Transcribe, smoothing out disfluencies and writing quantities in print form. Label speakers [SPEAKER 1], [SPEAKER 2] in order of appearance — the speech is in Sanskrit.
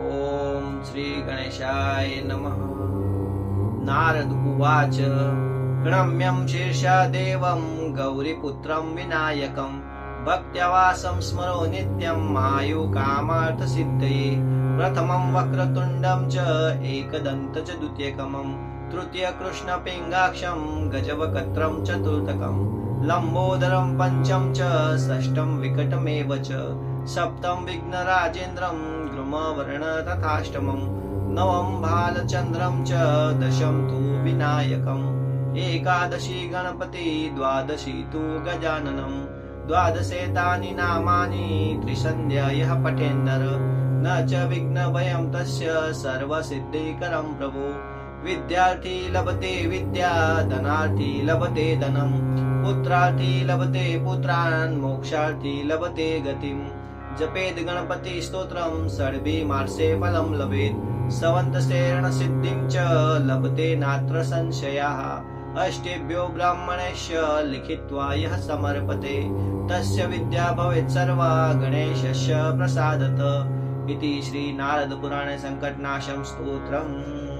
[SPEAKER 1] ओम श्री गणेशाय नमः। नारद उवाच गणम्यं शीर्षा देवं गौरीपुत्रं विनायकं भक्त्या वासं स्मरो नित्यं आयुकामार्थसिद्धये। प्रथमं वक्रतुण्डं च एकदन्तं च द्वितीयकं तृतीय कृष्णपिङ्गाक्षं गजवक्त्रं चतुर्थकं लम्बोदरं पंचम च षष्ठं विकटमेव च सप्तम विघ्नराजेन्द्रं द्रुमवर्ण तथाष्टमं नवम भालचन्द्रं च दशम तु विनायकम् एकादशी गणपति द्वादशी तु गजाननं द्वादशेतानि नामानि त्रिसन्ध्या यः पठेन्नर न च विघ्नभयं तस्य सर्वसिद्धिकरं प्रभो। विद्यार्थी लभते विद्या धनार्थी लभते धनं पुत्रार्थी लभते पुत्रान् मोक्षार्थी लभते गतिं। जपेद गणपति स्तोत्रं षड्भिर्मासे फलं लभेत् सवन्तशेरण सिद्धिं च लभते नात्र संशयः। अष्टेभ्यो ब्राह्मणेभ्य लिखित्वा यः समर्पते तस्य विद्या भवेत् सर्वा गणेशस्य प्रसादतः। इति श्री नारद पुराणे संकटनाशं स्तोत्रम्।